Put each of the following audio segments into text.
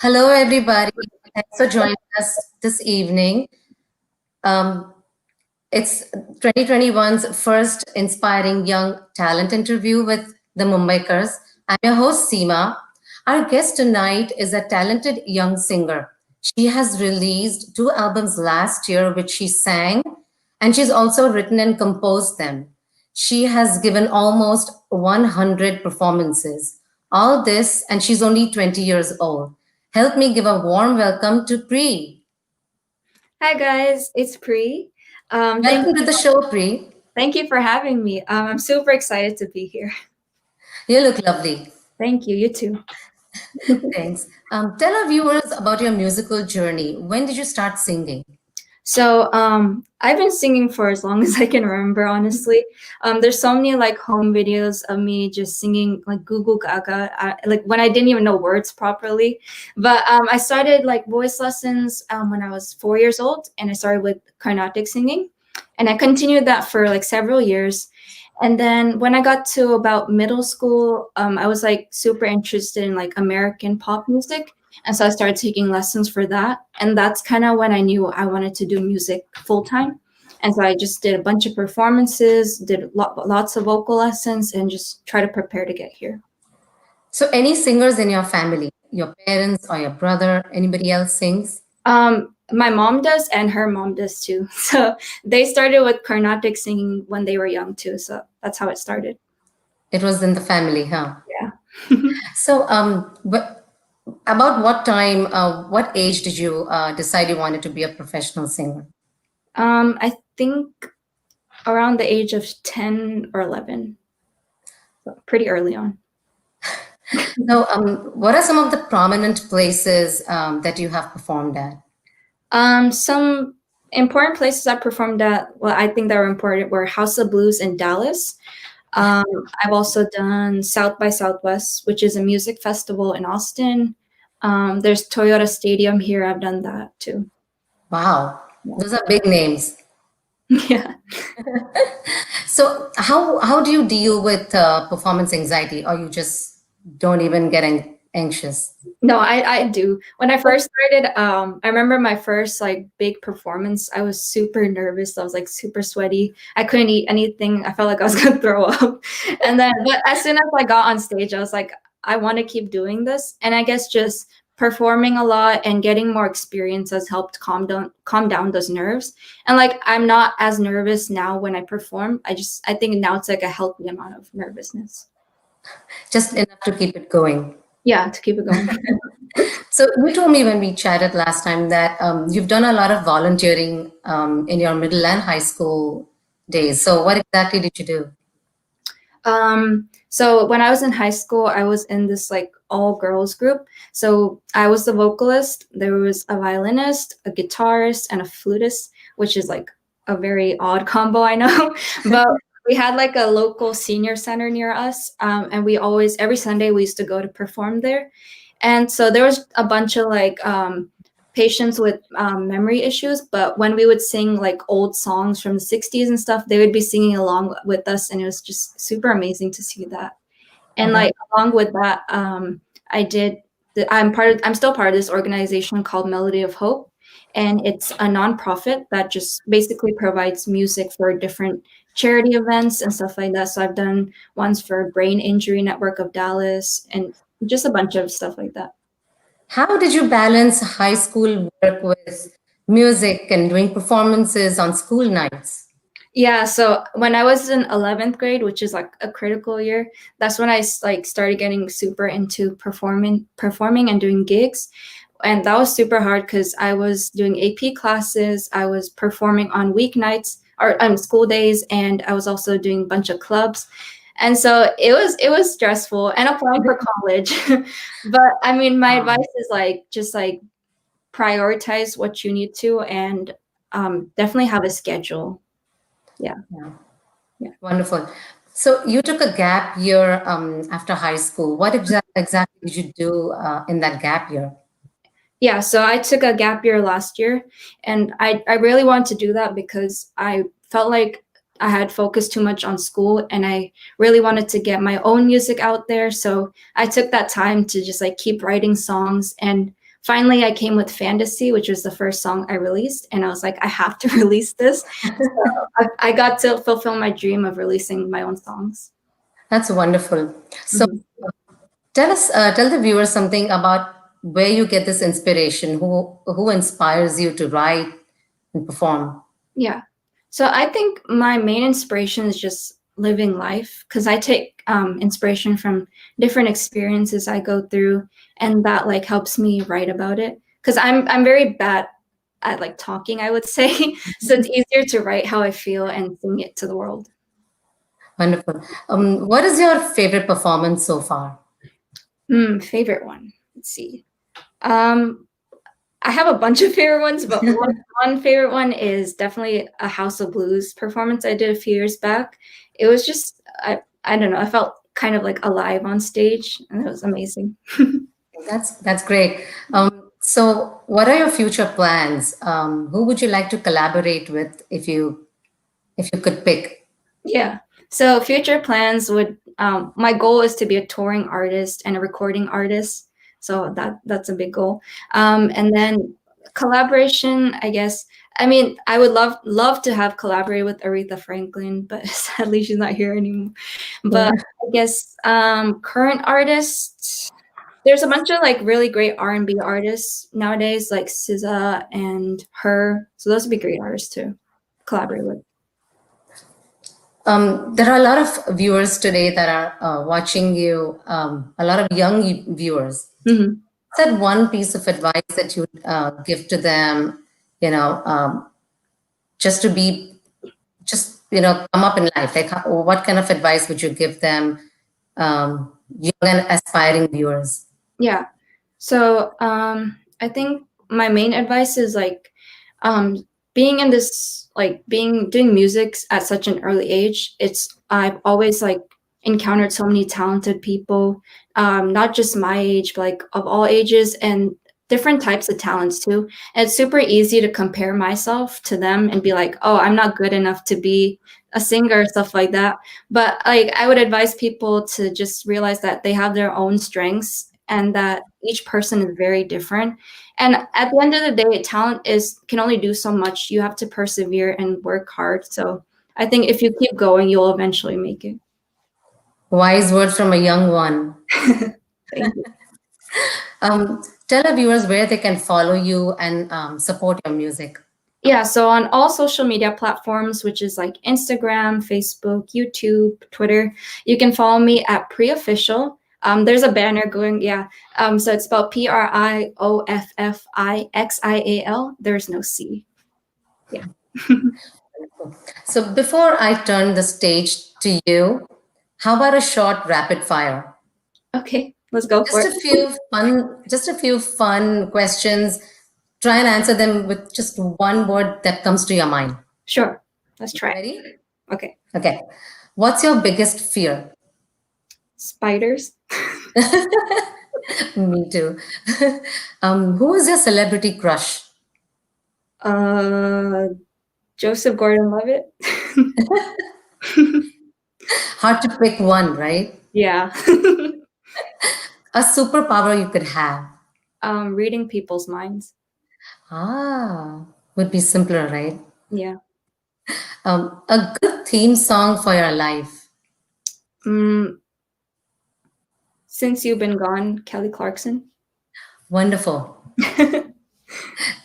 Hello, everybody. Thanks for joining us this evening. Um, it's 2021's first inspiring young talent interview with the Mumbaikars. I'm your host, Seema. Our guest tonight is a talented young singer. She has released two albums last year, which she sang, and she's also written and composed them. She has given almost 100 performances. All this, and she's only 20 years old. Help me give a warm welcome to Pri. Hi guys, it's Pri. Welcome to the show, Pri. Thank you for having me. I'm super excited to be here. You look lovely. Thank you. You too. Thanks. Tell our viewers about your musical journey. When did you start singing? I've been singing for as long as I can remember. Honestly, there's so many like home videos of me just singing like Google Gaga, like when I didn't even know words properly. But I started like voice lessons when I was 4 years old, and I started with Carnatic singing, and I continued that for like several years. And then when I got to about middle school, I was like super interested in like American pop music. And so I started taking lessons for that. And that's kind of when I knew I wanted to do music full time. And so I just did a bunch of performances, did lots of vocal lessons, and just try to prepare to get here. So, any singers in your family, your parents or your brother, anybody else sings? My mom does, and her mom does too. So they started with Carnatic singing when they were young too. So that's how it started. It was in the family, huh? Yeah. So, about what time, what age did you decide you wanted to be a professional singer? I think around the age of 10 or 11. So pretty early on. So, what are some of the prominent places that you have performed at? Some important places I performed at, well, I think that were important were House of Blues in Dallas. I've also done South by Southwest, which is a music festival in Austin. There's Toyota Stadium here. I've done that too. Wow, those are big names. Yeah. So, how do you deal with performance anxiety, or you just don't even get anxious? No, I do. When I first started, I remember my first like big performance. I was super nervous. I was like super sweaty. I couldn't eat anything. I felt like I was gonna throw up. And then, but as soon as I got on stage, I was like, I want to keep doing this. And I guess just performing a lot and getting more experience has helped calm down those nerves. And like I'm not as nervous now when I perform. I think now it's like a healthy amount of nervousness. Just enough to keep it going. Yeah, to keep it going. So you told me when we chatted last time that you've done a lot of volunteering in your middle and high school days. So what exactly did you do? So when I was in high school, I was in this like all girls group. So I was the vocalist. There was a violinist, a guitarist, and a flutist, which is like a very odd combo, I know. But we had like a local senior center near us, and we always every Sunday we used to go to perform there. And so there was a bunch of like patients with memory issues, but when we would sing like old songs from the 60s and stuff, they would be singing along with us, and it was just super amazing to see that. And like along with that, I'm still part of this organization called Melody of Hope, and it's a nonprofit that just basically provides music for different charity events and stuff like that. So I've done ones for Brain Injury Network of Dallas and just a bunch of stuff like that. How did you balance high school work with music and doing performances on school nights? Yeah, so when I was in 11th grade, which is like a critical year, that's when I like started getting super into performing and doing gigs. And that was super hard because I was doing AP classes, I was performing on weeknights or on school days, and I was also doing a bunch of clubs. And so it was stressful and applying for college. But I mean, my advice is like just like prioritize what you need to, and definitely have a schedule. Yeah. Yeah. Yeah. Wonderful. So you took a gap year after high school. What exactly did you do in that gap year? Yeah, so I took a gap year last year, and I really wanted to do that because I felt like I had focused too much on school, and I really wanted to get my own music out there. So I took that time to just like keep writing songs and finally I came with Fantasy, which was the first song I released, and I was like, I have to release this. So I got to fulfill my dream of releasing my own songs. That's wonderful. So Mhm. tell the viewers something about where you get this inspiration, who inspires you to write and perform. Yeah. So I think my main inspiration is just living life because I take inspiration from different experiences I go through, and that like helps me write about it. Because I'm very bad at like talking, I would say. So it's easier to write how I feel and sing it to the world. Wonderful. What is your favorite performance so far? Favorite one. Let's see. Um, I have a bunch of favorite ones, but one favorite one is definitely a House of Blues performance I did a few years back. It was just I don't know, I felt kind of like alive on stage, and it was amazing. That's great. So, what are your future plans? Who would you like to collaborate with if you could pick? Yeah. So future plans would my goal is to be a touring artist and a recording artist. So that's a big goal. And then collaboration, I guess. I mean, I would love to have collaborated with Aretha Franklin, but sadly she's not here anymore. But I guess current artists, there's a bunch of like really great R&B artists nowadays, like SZA and Her. So those would be great artists to collaborate with. There are a lot of viewers today that are watching you. A lot of young viewers. Mhm. What's that one piece of advice that you would give to them? You know, just to be, just come up in life. Like, what kind of advice would you give them, young and aspiring viewers? Yeah. So I think my main advice is like being in this like being doing music at such an early age. It's I've always like encountered so many talented people, not just my age, but like of all ages and different types of talents too. And it's super easy to compare myself to them and be like, oh, I'm not good enough to be a singer, stuff like that. But like I would advise people to just realize that they have their own strengths and that each person is very different. And at the end of the day, talent is can only do so much. You have to persevere and work hard. So I think if you keep going, you'll eventually make it. Wise words from a young one. Thank you. Tell our viewers where they can follow you and support your music. Yeah, so on all social media platforms, which is like Instagram, Facebook, YouTube, Twitter, you can follow me at Preofficial. There's a banner going, yeah. So it's spelled PRIOFFIXIAL. There's no C. Yeah. So before I turn the stage to you, how about a short rapid fire? Okay, let's go for it. Just a few fun questions. Try and answer them with just one word that comes to your mind. Sure, let's try it. Ready? Okay. Okay. What's your biggest fear? Spiders. Me too. Who is your celebrity crush? Uh, Joseph Gordon-Levitt. Hard to pick one, right? Yeah. A superpower you could have. Reading people's minds. Ah, would be simpler, right? Yeah. A good theme song for your life. Mm, since you've been gone, Kelly Clarkson. Wonderful.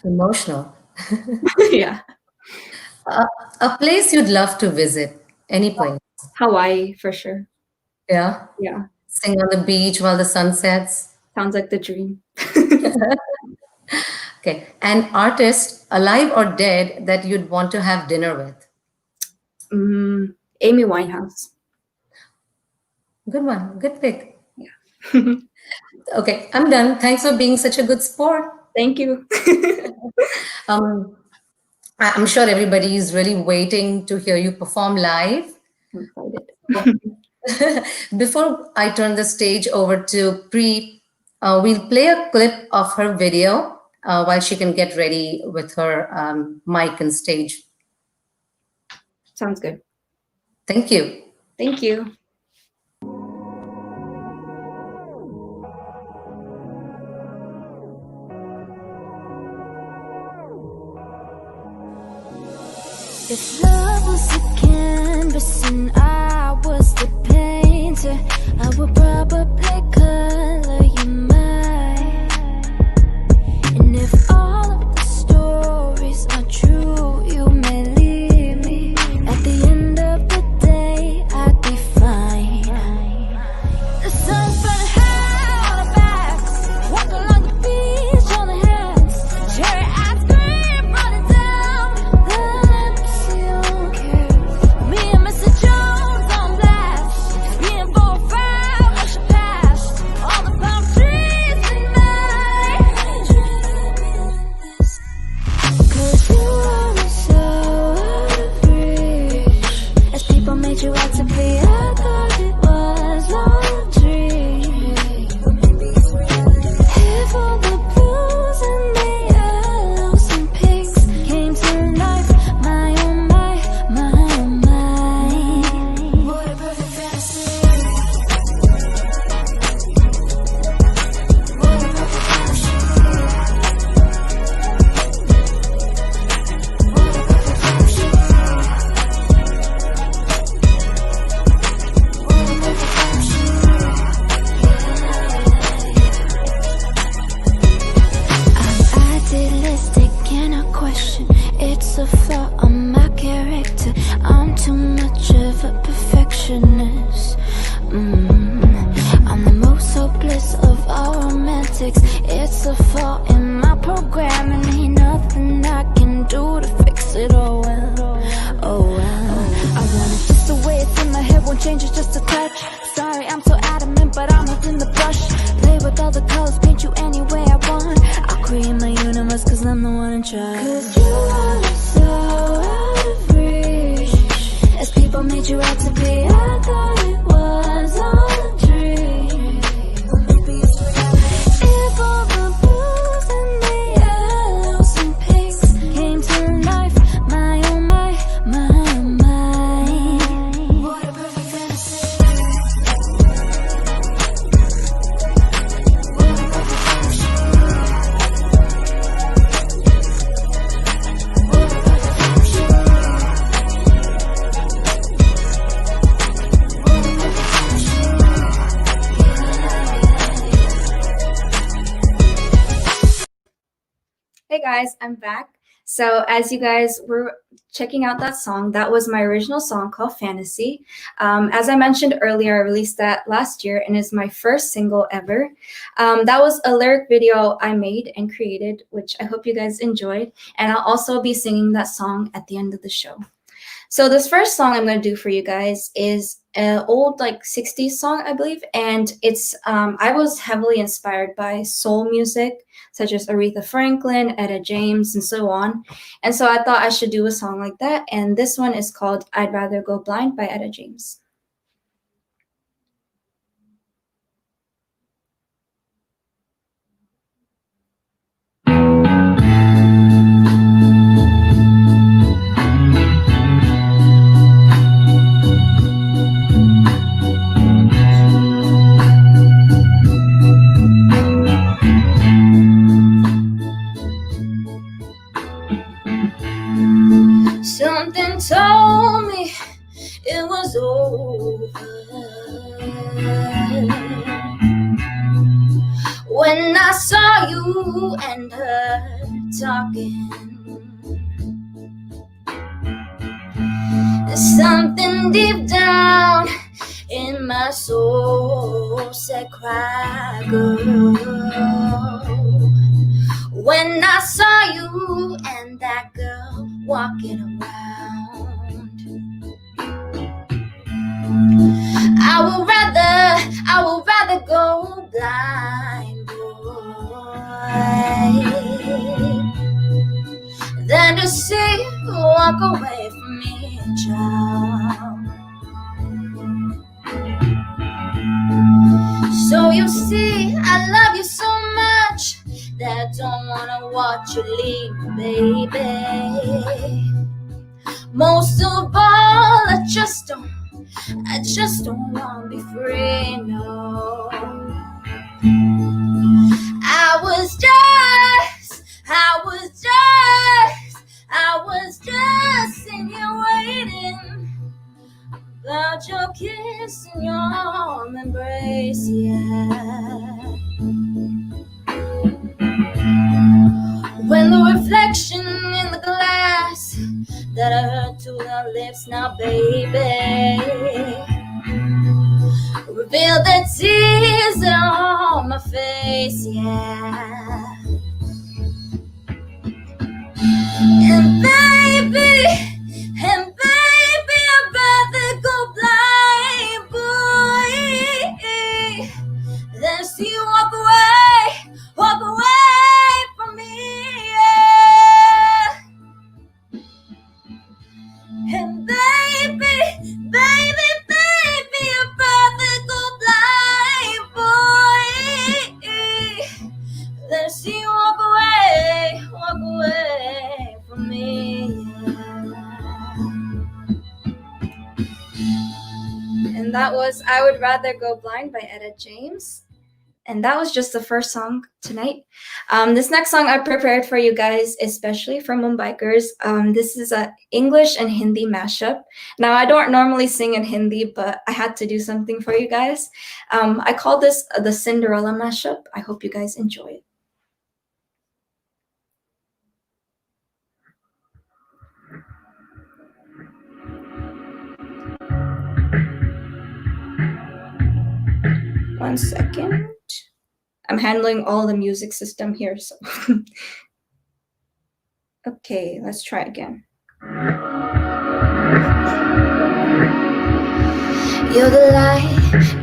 Emotional. Yeah. A, a place you'd love to visit. Any place. Hawaii for sure. Yeah. Yeah. Sing on the beach while the sun sets. Sounds like the dream. Okay. An artist, alive or dead, that you'd want to have dinner with. Amy Winehouse. Good one. Good pick. Yeah. Okay, I'm done. Thanks for being such a good sport. Thank you. Um, I'm sure everybody is really waiting to hear you perform live. I'm excited. Before I turn the stage over to Pre, we'll play a clip of her video while she can get ready with her mic and stage. Sounds good. Thank you. Thank you. If love was a canvas and I was the painter, I would probably color you mine. And if all of the stories are true, you may leave me. At the end of the day, I'd be fine. The sun's burning high on our backs, walk along the beach on the hands, cherry ice cream running down the lips. You don't care. Me and Mr. Jones on blast, being 4-5, rush past all the palm trees in May. Cause you are so out of reach. As people made you out to be, I thought it was all a dream. If all the blues and the yellows and pinks came to life, my oh my, my oh my. What a perfect fantasy. What a perfect fantasy. I'm idealistic and I question. It's a flaw on my character. I'm too much of a perfectionist. I'm the most hopeless of all romantics. It's a flaw in my programming. Ain't nothing I can do to fix it. Oh well, oh well. I want it just the way it's in my head, won't change it just a touch. Sorry, I'm so adamant, but I'm holding the brush. Play with all the colors, paint you any way I want. I'll create my universe, cause I'm the one in charge. Cause you are so out of reach. As people made you out to be, I thought it was all a dream. If all the blues and the yellows and pinks came to life, my oh my, my oh my. What a perfect fantasy. What a perfect fantasy. What a perfect fantasy. Hey guys, I'm back. So as you guys were checking out that song, that was my original song called Fantasy. As I mentioned earlier, I released that last year and is my first single ever. That was a lyric video I made and created, which I hope you guys enjoyed. And I'll also be singing that song at the end of the show. So this first song I'm going to do for you guys is an old like 60s song, I believe. And it's I was heavily inspired by soul music, such as Aretha Franklin, Etta James, and so on. And so I thought I should do a song like that. And this one is called I'd Rather Go Blind by Etta James. Something told me it was over when I saw you and her talking. There's something deep down in my soul said, cry, girl. When I saw you and that girl walking around, I would rather go blind, boy, than to see you walk away from me, child. So you see, I love you so much that I don't wanna watch you leave, baby. Most of all, I just don't wanna be free, no. I was just in your without your kiss and your embrace, yeah. When the reflection in the glass that I heard to the lips now, baby, reveal the tears that are on my face, yeah. And baby, I'd rather go blind, boy, than see you walk away from me, yeah. And baby, I'd rather go blind, boy, than see you walk away from me, yeah. And that was I Would Rather Go Blind by Etta James. And that was just the first song tonight. This next song I prepared for you guys, especially for Mumbaikers. This is a English and Hindi mashup. Now, I don't normally sing in Hindi, but I had to do something for you guys. I call this the Cinderella mashup. I hope you guys enjoy it. One second. I'm handling all the music system here, so. Okay, let's try again. You're the light,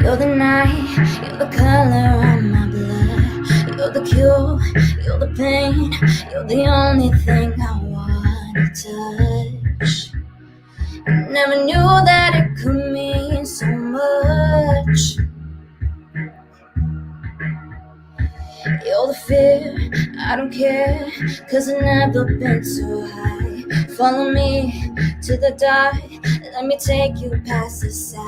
you're the night, you're the color on my blood. You're the cure, you're the pain, you're the only thing I wanna touch. I never knew that it could mean so much. You're the fear, I don't care, 'cause I've never been so high. Follow me to the dark, let me take you past the satellites.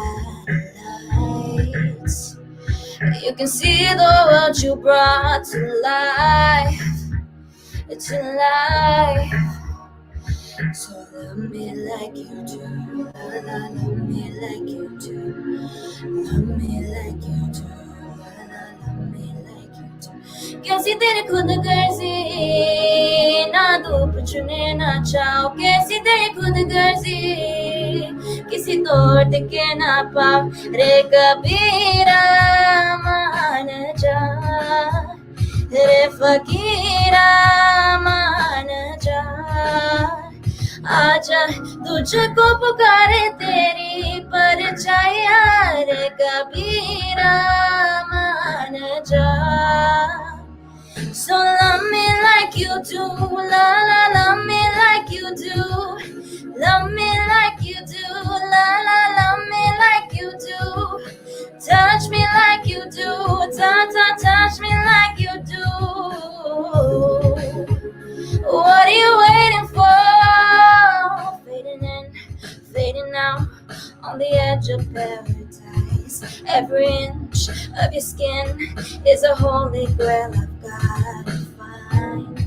You can see the world you brought to life, So love me like you do, love me like you do, love me like you do, love me like you do. कैसी तेरी खुद गर्जी ना धूप चुने ना चाहो, कैसी तेरी खुद गर्जी किसी तोड़ के ना पाओ रे कबीरा मान जा रे फकीरा मान जा आजा तुझको पुकारे तेरी परछाया रे कबीरा मान जा. So love me like you do, love me like you do, love me like you do, love me like you do, touch me like you do, touch me like you do. What are you waiting for? Fading in, fading out, on the edge of paradise. Every inch of your skin is a holy grail I've gotta find.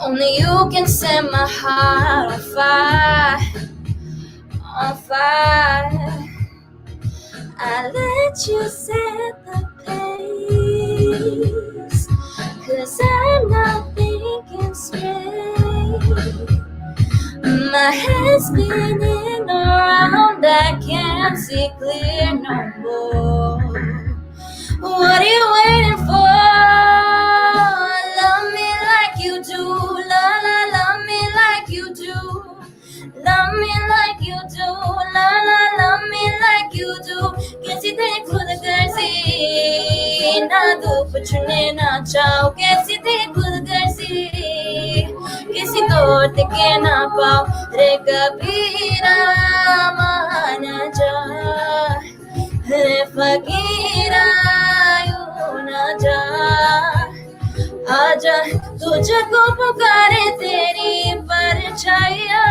Only you can set my heart on fire, on fire. I let you set the pace, 'cause I'm not thinking straight. My head's spinning around, I can't see clear no more. What are you waiting for? Love me like you do, love me like you do, love me like you do, love me like you do. कैसी तेरी खुद गर्जी ना धूप चुने ना चाहो, कैसी तेरी खुद गर्जी किसी तोड़ के ना पाओ रे कबीरा मान जा रे फकीरा यूं ना जा. आजा तुझको पुकारे तेरी परछाइया.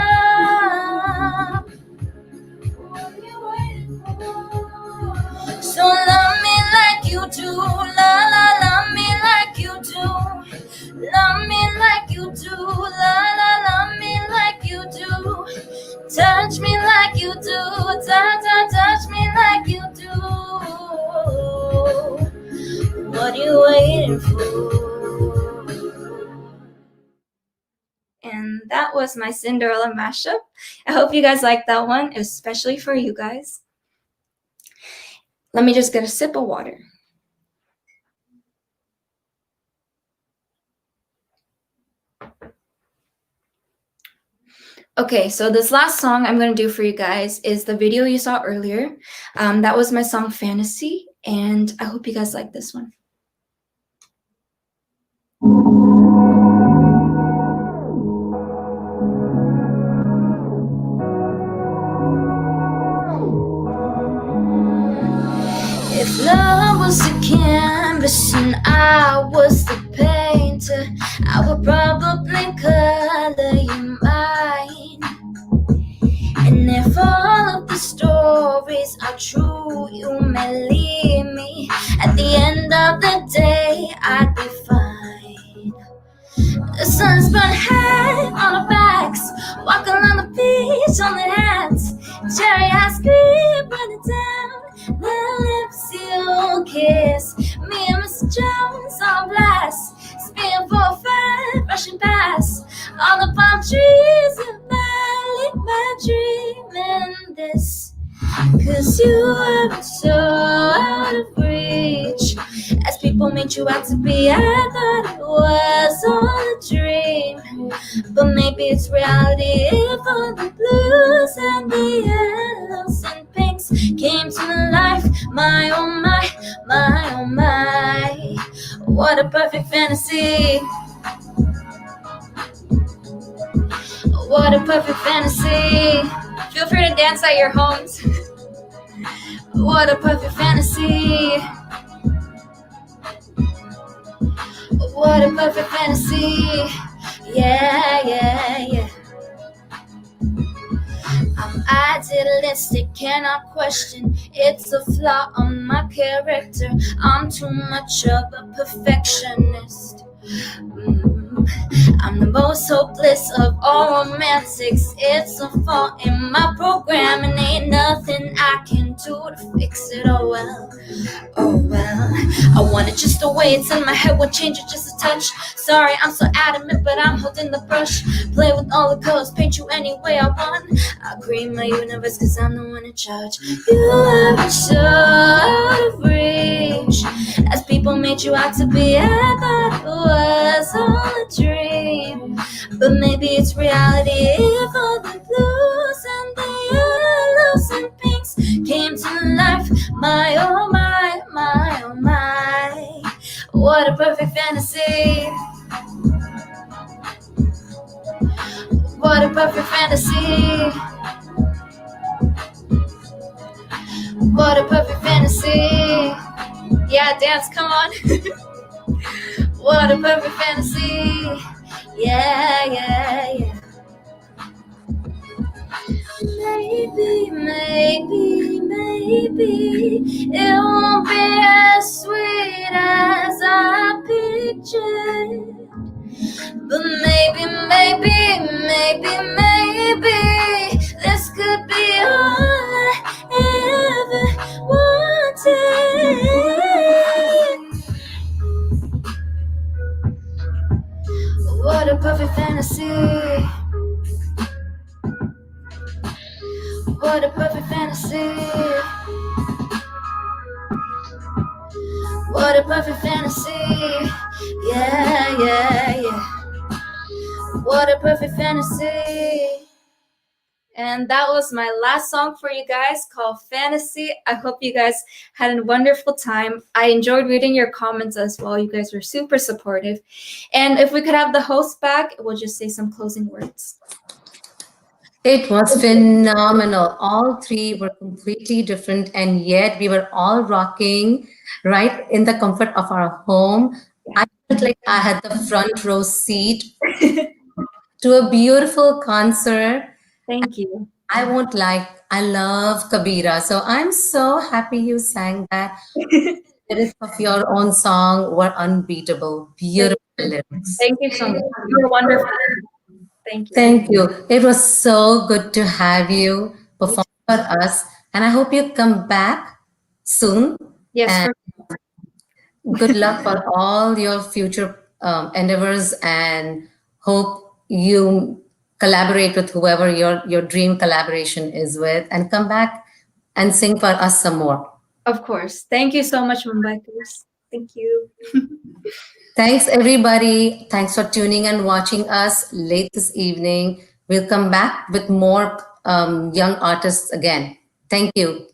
So love me like you do, love me like you do, love me like you do, love me like you do, touch me like you do, waiting for. And that was my Cinderella mashup. I hope you guys liked that one, especially for you guys. Let me just get a sip of water. Okay, so this last song I'm going to do for you guys is the video you saw earlier. That was my song Fantasy, and I hope you guys like this one. If love was a canvas and I was the painter, I would probably color you mine. And if all of the stories are true, you may leave me. At the end of the day, I'd be fine. The sun's burnt high on our backs, walking on the beach on the hands. Cherry ice cream running down the lips you kiss. Me and Mr. Jones on blast, spinning 4-5, rushing past all the palm trees in my dreaming this. 'Cause you were so out of reach. As people made you out to be, I thought it was all a dream. But maybe it's reality if all the blues and the yellows and pinks came to life. My oh my, my oh my, what a perfect fantasy. What a perfect fantasy. Feel free to dance at your homes. What a perfect fantasy. What a perfect fantasy. Yeah, yeah, yeah. I'm idealistic, cannot question. It's a flaw on my character. I'm too much of a perfectionist. I'm the most hopeless of all romantics. It's a fault in my program, and ain't nothing I can do to fix it. Oh well, oh well. I want it just the way it's in my head, won't change it just a touch. Sorry, I'm so adamant, but I'm holding the brush. Play with all the colors, paint you any way I want. I'll create my universe, 'cause I'm the one in charge. You are so out of reach. As people made you out to be, I thought it was all a dream. But maybe it's reality if all the blues and the yellows and pinks came to life. My oh my, my oh my, what a perfect fantasy. What a perfect fantasy. What a perfect fantasy. Yeah, dance, come on. What a perfect fantasy. Yeah, yeah, yeah. Maybe, maybe, maybe it won't be as sweet as I pictured. But maybe, maybe, maybe, maybe this could be all I ever wanted. What a perfect fantasy. What a perfect fantasy. What a perfect fantasy. Yeah, yeah, yeah. What a perfect fantasy. And that was my last song for you guys, called Fantasy. I hope you guys had a wonderful time. I enjoyed reading your comments as well. You guys were super supportive. And if we could have the host back, we'll just say some closing words. It was phenomenal. All three were completely different, and yet we were all rocking right in the comfort of our home. I felt like I had the front row seat to a beautiful concert. Thank you. I won't lie, I love Kabira. So I'm so happy you sang that. The lyrics of your own song were unbeatable. Beautiful lyrics. Thank you so much. You were wonderful. Thank you. Thank you. It was so good to have you perform for us. And I hope you come back soon. Yes, And Good luck for all your future endeavors, and hope you collaborate with whoever your dream collaboration is with, and come back and sing for us some more. Of course. Thank you so much, Mumbaikers. Thank you. Thanks, everybody. Thanks for tuning and watching us late this evening. We'll come back with more young artists again. Thank you.